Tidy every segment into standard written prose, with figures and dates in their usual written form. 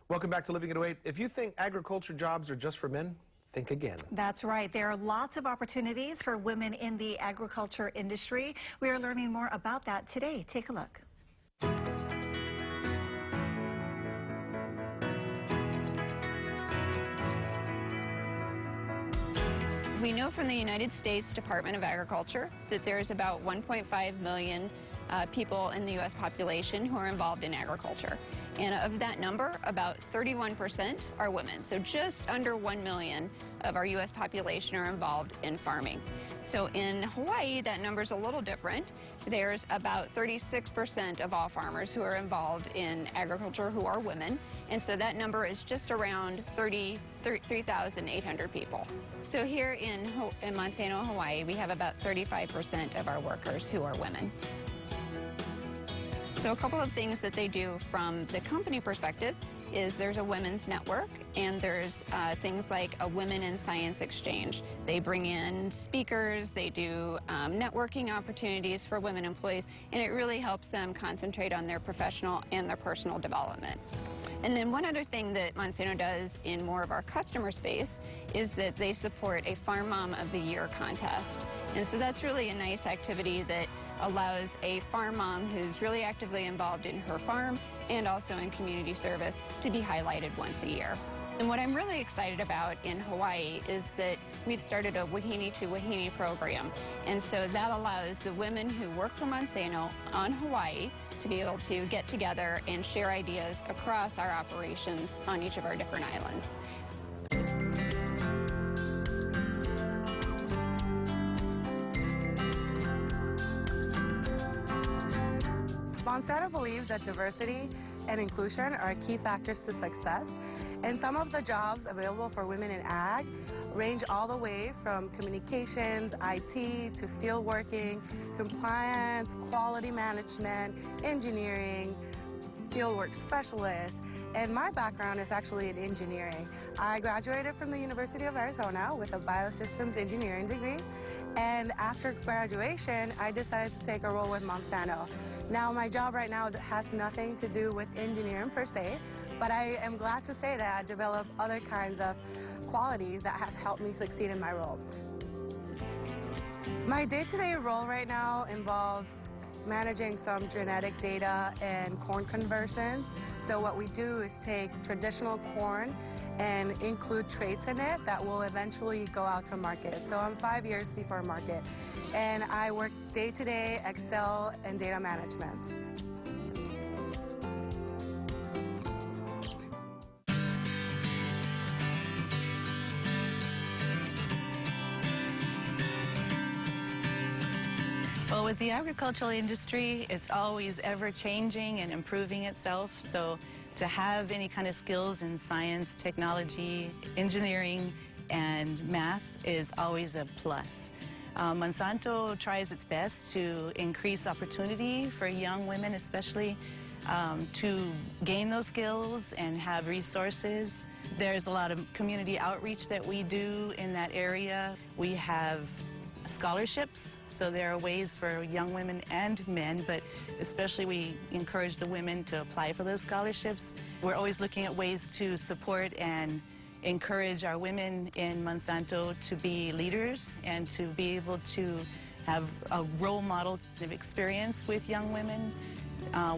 Welcome back to Living at 08. If you think agriculture jobs are just for men, think again. That's right. There are lots of opportunities for women in the agriculture industry. We are learning more about that today. Take a look. We know from the United States Department of Agriculture that there's about 1.5 million people in the U.S. population who are involved in agriculture. And of that number, about 31% are women. So just under 1 million of our U.S. population are involved in farming. So in Hawaii, that number's a little different. There's about 36% of all farmers who are involved in agriculture who are women. And so that number is just around 3,800 people. So here in Monsanto, Hawaii, we have about 35% of our workers who are women. So a couple of things that they do from the company perspective is there's a women's network, and there's things like a Women in Science Exchange. They bring in speakers, they do networking opportunities for women employees, and it really helps them concentrate on their professional and their personal development. And then one other thing that Monsanto does in more of our customer space is that they support a Farm Mom of the Year contest. And so that's really a nice activity that allows a farm mom who's really actively involved in her farm and also in community service to be highlighted once a year. And what I'm really excited about in Hawaii is that we've started a Wahine to Wahine program. And so that allows the women who work for Monsanto on Hawaii to be able to get together and share ideas across our operations on each of our different islands. Monsanto believes that diversity and inclusion are key factors to success, and some of the jobs available for women in ag range all the way from communications, IT, to field working, compliance, quality management, engineering, fieldwork specialists. And my background is actually in engineering. I graduated from the University of Arizona with a biosystems engineering degree, and after graduation, I decided to take a role with Monsanto. Now, my job right now has nothing to do with engineering per se, but I am glad to say that I developed other kinds of qualities that have helped me succeed in my role. My day-to-day role right now involves managing some genetic data and corn conversions. So what we do is take traditional corn and include traits in it that will eventually go out to market. So I'm 5 years before market, and I work day-to-day Excel and data management. Well, with the agricultural industry, it's always ever-changing and improving itself. So to have any kind of skills in science, technology, engineering, and math is always a plus. Monsanto tries its best to increase opportunity for young women, especially to gain those skills and have resources. There's a lot of community outreach that we do in that area. We have scholarships, so there are ways for young women and men, but especially we encourage the women to apply for those scholarships. We're always looking at ways to support and encourage our women in Monsanto to be leaders and to be able to have a role model of experience with young women.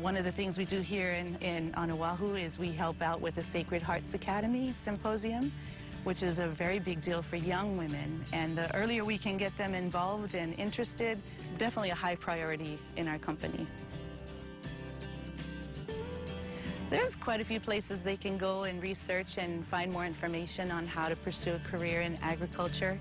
One of the things we do here on Oahu is we help out with the Sacred Hearts Academy Symposium, which is a very big deal for young women. And the earlier we can get them involved and interested, definitely a high priority in our company. There's quite a few places they can go and research and find more information on how to pursue a career in agriculture.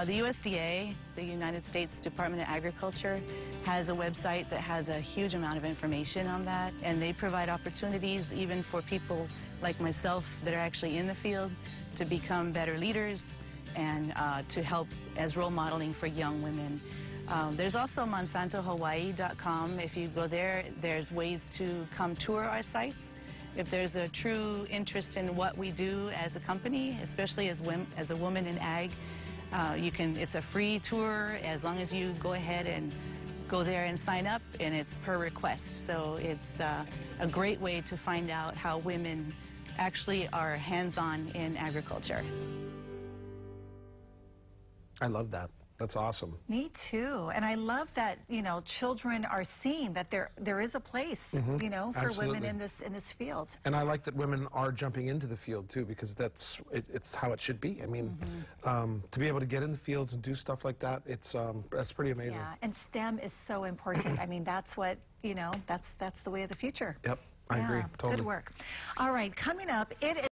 The USDA, the United States Department of Agriculture, has a website that has a huge amount of information on that, and they provide opportunities even for people like myself that are actually in the field to become better leaders and to help as role modeling for young women. There's also MonsantoHawaii.com. If you go there, there's ways to come tour our sites. If there's a true interest in what we do as a company, especially as a woman in ag, it's a free tour as long as you go ahead and go there and sign up, and it's per request. So it's a great way to find out how women actually are hands-on in agriculture. I love that. That's awesome. Me too. And I love that, you know, children are seeing that there is a place, you know, for women in this field. And I like that women are jumping into the field too, because it's how it should be. I mean, to be able to get in the fields and do stuff like that, that's pretty amazing. Yeah, and STEM is so important. I mean, that's what, you know, that's the way of the future. Yep, I agree. Totally. Good work. All right, coming up, it is